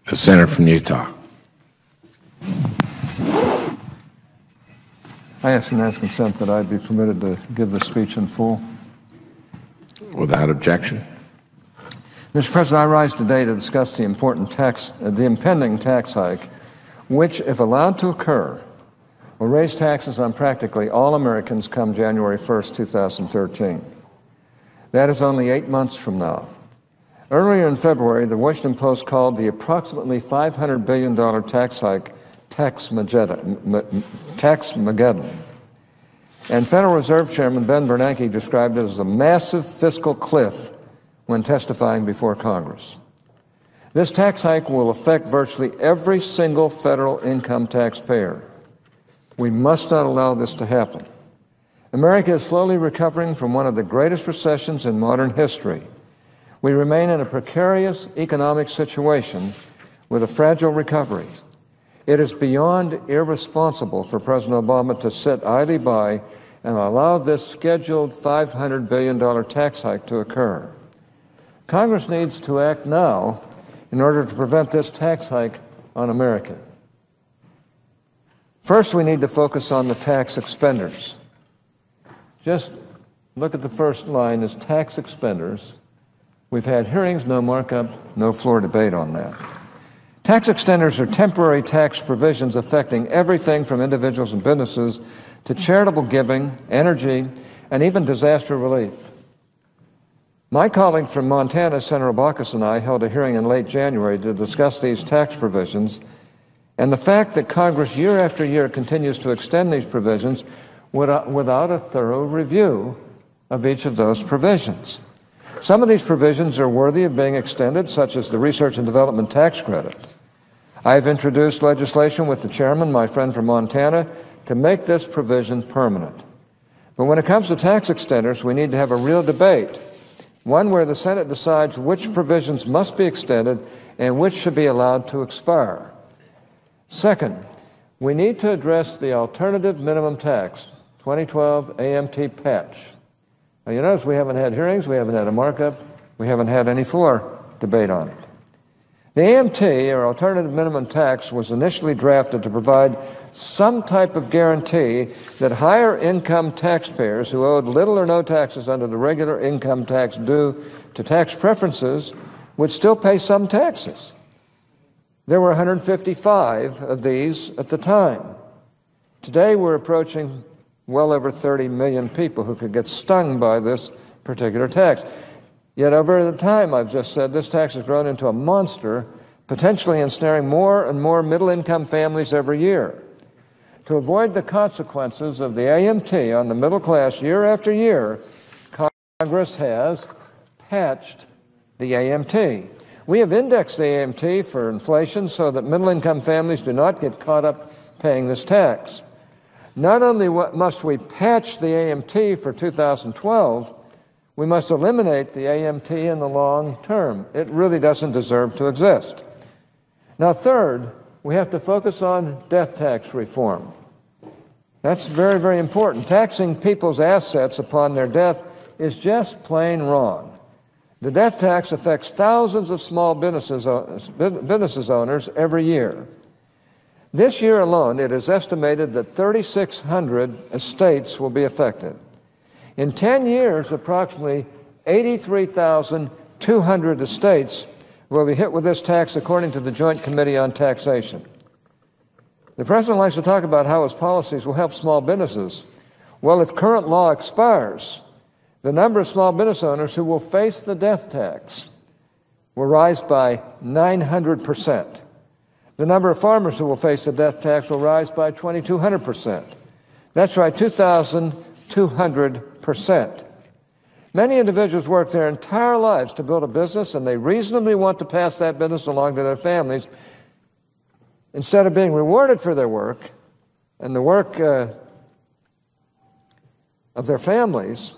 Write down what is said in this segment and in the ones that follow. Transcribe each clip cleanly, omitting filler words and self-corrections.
The senator from Utah. I ask unanimous consent that I be permitted to give the speech in full. Without objection. Mr. President, I rise today to discuss the impending tax hike, which, if allowed to occur, will raise taxes on practically all Americans come January 1st, 2013. That is only 8 months from now. Earlier in February, the Washington Post called the approximately $500 billion tax hike Taxmageddon. And Federal Reserve Chairman Ben Bernanke described it as a massive fiscal cliff when testifying before Congress. This tax hike will affect virtually every single federal income taxpayer. We must not allow this to happen. America is slowly recovering from one of the greatest recessions in modern history. We remain in a precarious economic situation with a fragile recovery. It is beyond irresponsible for President Obama to sit idly by and allow this scheduled $500 billion tax hike to occur. Congress needs to act now in order to prevent this tax hike on America. First, we need to focus on the tax expenders. Just look at the first line as tax expenders. We've had hearings, no markup, no floor debate on that. Tax extenders are temporary tax provisions affecting everything from individuals and businesses to charitable giving, energy, and even disaster relief. My colleague from Montana, Senator Baucus, and I held a hearing in late January to discuss these tax provisions and the fact that Congress year after year continues to extend these provisions without a thorough review of each of those provisions. Some of these provisions are worthy of being extended, such as the Research and Development Tax Credit. I have introduced legislation with the chairman, my friend from Montana, to make this provision permanent. But when it comes to tax extenders, we need to have a real debate, one where the Senate decides which provisions must be extended and which should be allowed to expire. Second, we need to address the alternative minimum tax, 2012 AMT patch. Now, you notice we haven't had hearings, we haven't had a markup, we haven't had any floor debate on it. The AMT, or Alternative Minimum Tax, was initially drafted to provide some type of guarantee that higher income taxpayers who owed little or no taxes under the regular income tax due to tax preferences would still pay some taxes. There were 155 of these at the time. Today we're approaching well over 30 million people who could get stung by this particular tax. Yet over the time, I've just said, this tax has grown into a monster, potentially ensnaring more and more middle-income families every year. To avoid the consequences of the AMT on the middle class year after year, Congress has patched the AMT. We have indexed the AMT for inflation so that middle-income families do not get caught up paying this tax. Not only must we patch the AMT for 2012, we must eliminate the AMT in the long term. It really doesn't deserve to exist. Now, third, we have to focus on death tax reform. That's very, very important. Taxing people's assets upon their death is just plain wrong. The death tax affects thousands of small business owners every year. This year alone, it is estimated that 3,600 estates will be affected. In 10 years, approximately 83,200 estates will be hit with this tax, according to the Joint Committee on Taxation. The President likes to talk about how his policies will help small businesses. Well, if current law expires, the number of small business owners who will face the death tax will rise by 900%. The number of farmers who will face the death tax will rise by 2,200%. That's right, 2,200%. Many individuals work their entire lives to build a business, and they reasonably want to pass that business along to their families. Instead of being rewarded for their work and the work of their families,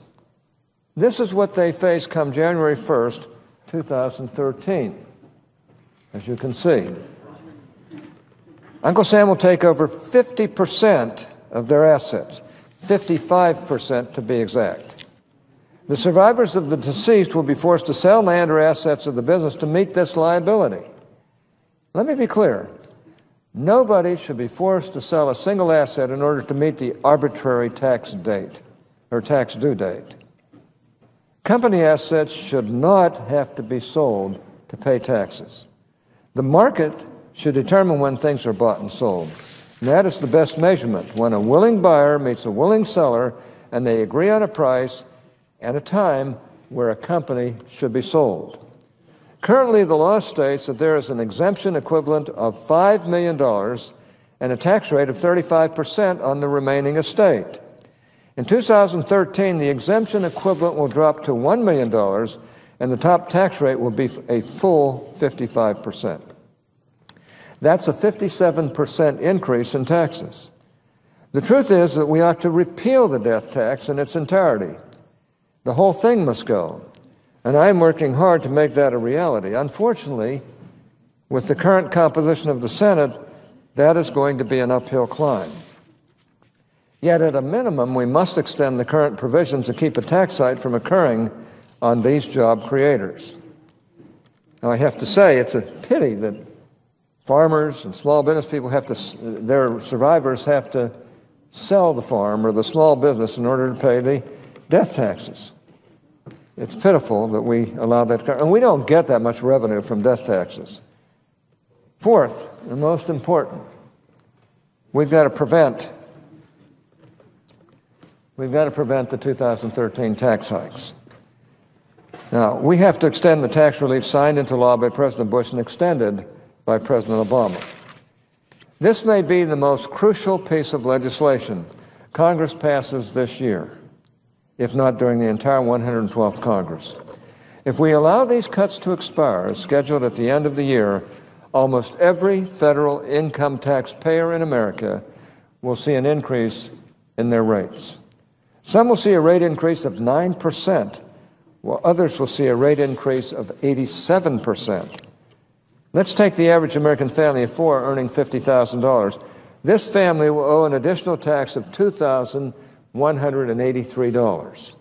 this is what they face come January 1st, 2013, as you can see. Uncle Sam will take over 50% of their assets, 55% to be exact. The survivors of the deceased will be forced to sell land or assets of the business to meet this liability. Let me be clear. Nobody should be forced to sell a single asset in order to meet the arbitrary tax date or tax due date. Company assets should not have to be sold to pay taxes. The market should determine when things are bought and sold. And that is the best measurement, when a willing buyer meets a willing seller and they agree on a price and a time where a company should be sold. Currently, the law states that there is an exemption equivalent of $5 million and a tax rate of 35% on the remaining estate. In 2013, the exemption equivalent will drop to $1 million, and the top tax rate will be a full 55%. That's a 57% increase in taxes. The truth is that we ought to repeal the death tax in its entirety. The whole thing must go. And I'm working hard to make that a reality. Unfortunately, with the current composition of the Senate, that is going to be an uphill climb. Yet at a minimum, we must extend the current provisions to keep a tax hike from occurring on these job creators. Now, I have to say, it's a pity that farmers and small business people their survivors have to sell the farm or the small business in order to pay the death taxes. It's pitiful that we allow that, and we don't get that much revenue from death taxes. Fourth, and most important, we've got to prevent the 2013 tax hikes. Now, we have to extend the tax relief signed into law by President Bush and extended by President Obama. This may be the most crucial piece of legislation Congress passes this year, if not during the entire 112th Congress. If we allow these cuts to expire, as scheduled at the end of the year, almost every federal income tax payer in America will see an increase in their rates. Some will see a rate increase of 9%, while others will see a rate increase of 87%. Let's take the average American family of four earning $50,000. This family will owe an additional tax of $2,183.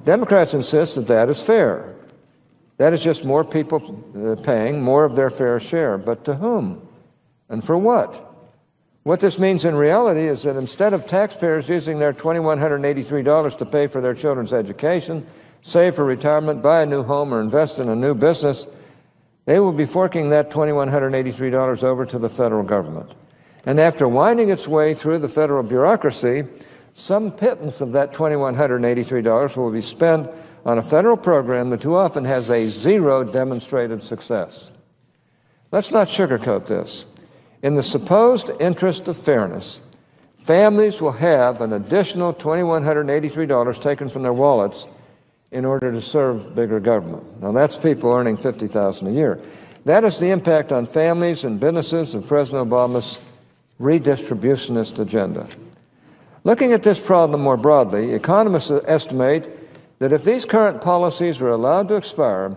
Democrats insist that that is fair. That is just more people paying more of their fair share. But to whom? And for what? What this means in reality is that instead of taxpayers using their $2,183 to pay for their children's education, save for retirement, buy a new home, or invest in a new business, they will be forking that $2,183 over to the federal government. And after winding its way through the federal bureaucracy, some pittance of that $2,183 will be spent on a federal program that too often has a zero demonstrated success. Let's not sugarcoat this. In the supposed interest of fairness, families will have an additional $2,183 taken from their wallets in order to serve bigger government. Now, that's people earning $50,000 a year. That is the impact on families and businesses of President Obama's redistributionist agenda. Looking at this problem more broadly, economists estimate that if these current policies are allowed to expire,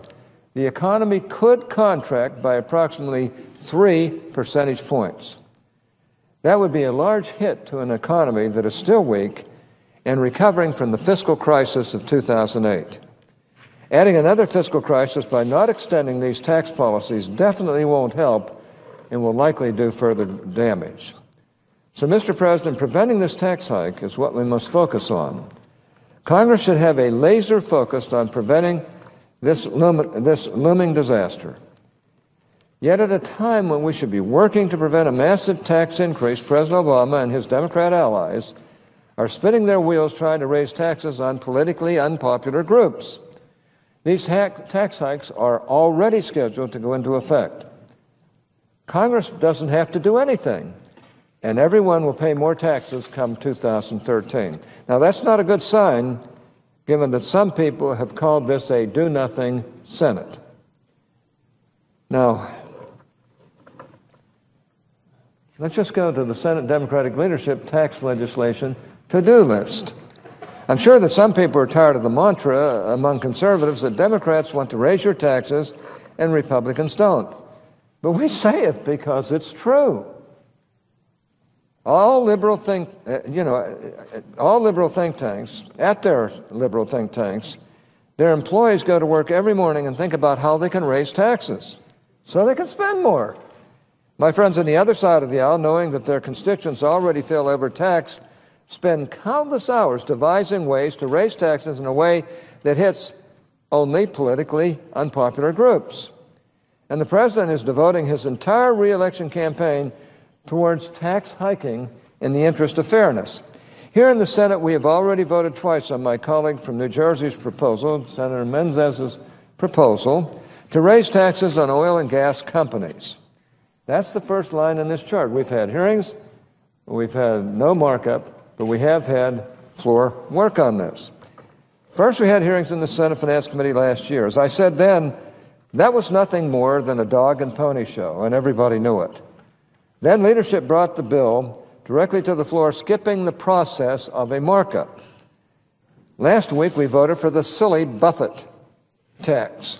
the economy could contract by approximately 3 percentage points. That would be a large hit to an economy that is still weak and recovering from the fiscal crisis of 2008. Adding another fiscal crisis by not extending these tax policies definitely won't help and will likely do further damage. So, Mr. President, preventing this tax hike is what we must focus on. Congress should have a laser focus on preventing this looming disaster. Yet at a time when we should be working to prevent a massive tax increase, President Obama and his Democrat allies are spinning their wheels trying to raise taxes on politically unpopular groups. These tax hikes are already scheduled to go into effect. Congress doesn't have to do anything, and everyone will pay more taxes come 2013. Now, that's not a good sign, given that some people have called this a do-nothing Senate. Now, let's just go to the Senate Democratic leadership tax legislation to-do list. I'm sure that some people are tired of the mantra among conservatives that Democrats want to raise your taxes and Republicans don't. But we say it because it's true. All liberal think tanks, at their liberal think tanks, their employees go to work every morning and think about how they can raise taxes so they can spend more. My friends on the other side of the aisle, knowing that their constituents already feel overtaxed, spend countless hours devising ways to raise taxes in a way that hits only politically unpopular groups. And the president is devoting his entire re-election campaign towards tax hiking in the interest of fairness. Here in the Senate, we have already voted twice on my colleague from New Jersey's proposal, Senator Menendez's proposal, to raise taxes on oil and gas companies. That's the first line in this chart. We've had hearings, we've had no markup, but we have had floor work on this. First, we had hearings in the Senate Finance Committee last year. As I said then, that was nothing more than a dog and pony show, and everybody knew it. Then leadership brought the bill directly to the floor, skipping the process of a markup. Last week, we voted for the silly Buffett tax.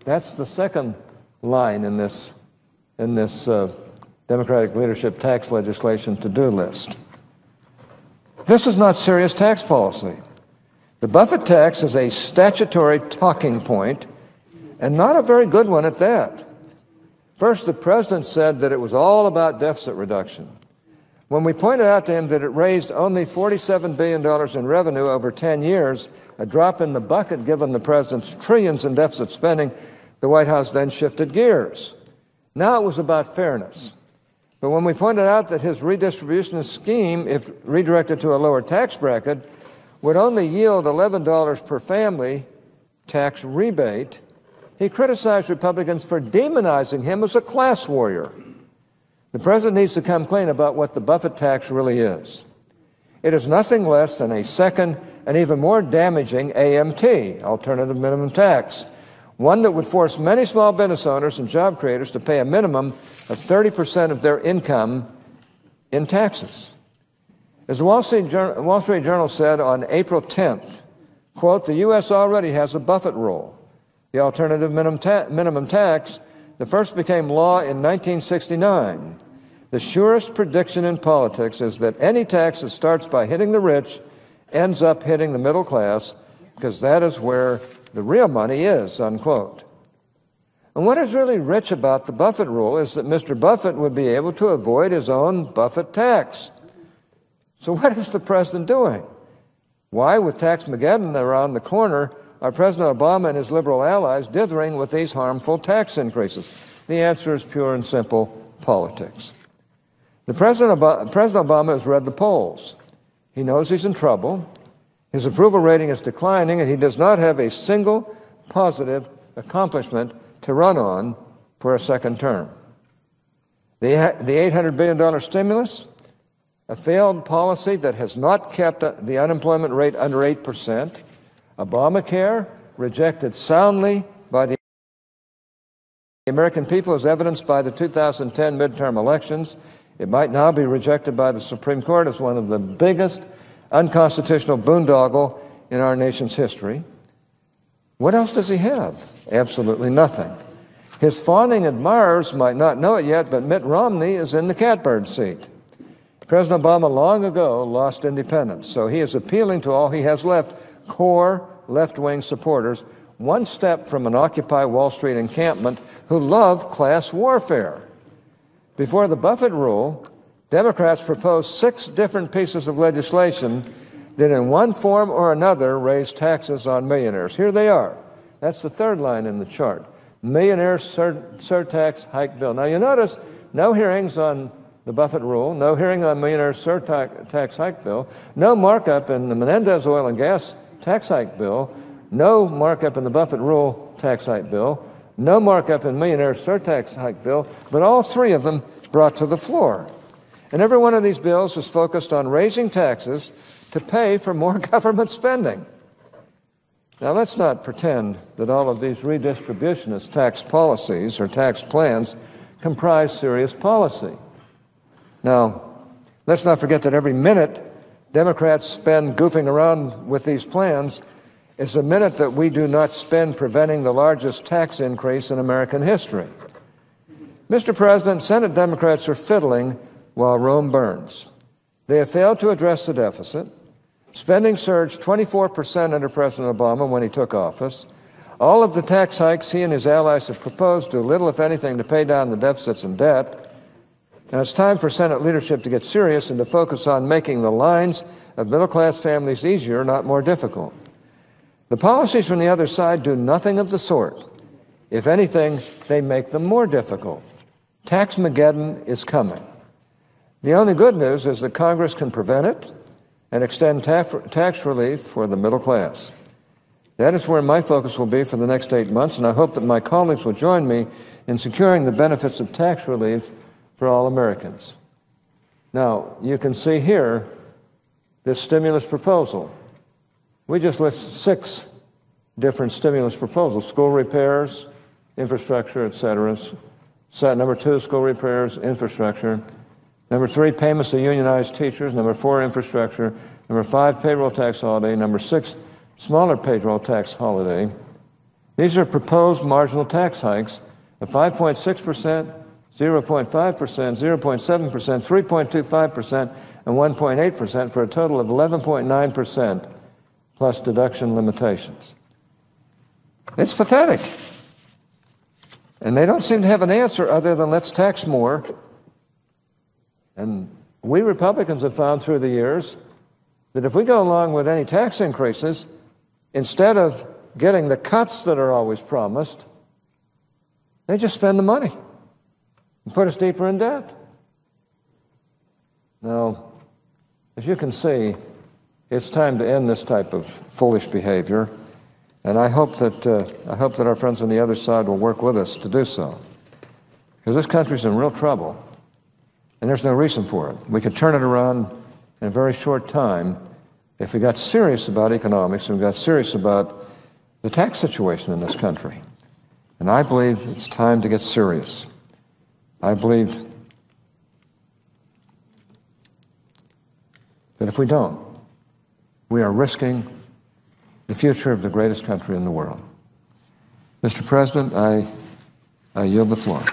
That's the second line in this Democratic leadership tax legislation to-do list. This is not serious tax policy. The Buffett tax is a statutory talking point, and not a very good one at that. First, the president said that it was all about deficit reduction. When we pointed out to him that it raised only $47 billion in revenue over 10 years, a drop in the bucket given the president's trillions in deficit spending, the White House then shifted gears. Now it was about fairness. But when we pointed out that his redistribution scheme, if redirected to a lower tax bracket, would only yield $11 per family tax rebate, he criticized Republicans for demonizing him as a class warrior. The president needs to come clean about what the Buffett tax really is. It is nothing less than a second and even more damaging AMT, alternative minimum tax, one that would force many small business owners and job creators to pay a minimum of 30% of their income in taxes. As the Wall Street Journal said on April 10th, quote, the U.S. already has a Buffett rule, the alternative minimum tax, that first became law in 1969. The surest prediction in politics is that any tax that starts by hitting the rich ends up hitting the middle class, because that is where the real money is, unquote. And what is really rich about the Buffett rule is that Mr. Buffett would be able to avoid his own Buffett tax. So what is the president doing? Why, with Taxmageddon around the corner, are President Obama and his liberal allies dithering with these harmful tax increases? The answer is pure and simple politics. President Obama has read the polls. He knows he's in trouble. His approval rating is declining, and he does not have a single positive accomplishment to run on for a second term. The $800 billion stimulus, a failed policy that has not kept the unemployment rate under 8%. Obamacare, rejected soundly by the American people, as evidenced by the 2010 midterm elections. It might now be rejected by the Supreme Court as one of the biggest unconstitutional boondoggle in our nation's history. What else does he have? Absolutely nothing. His fawning admirers might not know it yet, but Mitt Romney is in the catbird seat. President Obama long ago lost independence, so he is appealing to all he has left, core left-wing supporters, one step from an Occupy Wall Street encampment who love class warfare. Before the Buffett rule, Democrats proposed 6 different pieces of legislation that in one form or another raise taxes on millionaires. Here they are. That's the third line in the chart. Millionaire surtax hike bill. Now you notice no hearings on the Buffett rule, no hearing on millionaire surtax hike bill, no markup in the Menendez oil and gas tax hike bill, no markup in the Buffett rule tax hike bill, no markup in millionaire surtax hike bill, but all 3 of them brought to the floor. And every one of these bills is focused on raising taxes to pay for more government spending. Now, let's not pretend that all of these redistributionist tax policies or tax plans comprise serious policy. Now, let's not forget that every minute Democrats spend goofing around with these plans is a minute that we do not spend preventing the largest tax increase in American history. Mr. President, Senate Democrats are fiddling while Rome burns. They have failed to address the deficit. Spending surged 24% under President Obama when he took office. All of the tax hikes he and his allies have proposed do little, if anything, to pay down the deficits and debt. And it's time for Senate leadership to get serious and to focus on making the lives of middle-class families easier, not more difficult. The policies from the other side do nothing of the sort. If anything, they make them more difficult. Taxmageddon is coming. The only good news is that Congress can prevent it and extend tax relief for the middle class. That is where my focus will be for the next 8 months, and I hope that my colleagues will join me in securing the benefits of tax relief for all Americans. Now, you can see here this stimulus proposal. We just list 6 different stimulus proposals: school repairs, infrastructure, etc. Number 2, school repairs, infrastructure. Number 3, payments to unionized teachers. Number 4, infrastructure. Number 5, payroll tax holiday. Number 6, smaller payroll tax holiday. These are proposed marginal tax hikes of 5.6%, 0.5%, 0.7%, 3.25%, and 1.8% for a total of 11.9% plus deduction limitations. It's pathetic. And they don't seem to have an answer other than let's tax more. And we Republicans have found through the years that if we go along with any tax increases, instead of getting the cuts that are always promised, they just spend the money and put us deeper in debt. Now, as you can see, it's time to end this type of foolish behavior, and I hope that our friends on the other side will work with us to do so, because this country's in real trouble, and there's no reason for it. We could turn it around in a very short time if we got serious about economics and we got serious about the tax situation in this country. And I believe it's time to get serious. I believe that if we don't, we are risking the future of the greatest country in the world. Mr. President, I yield the floor.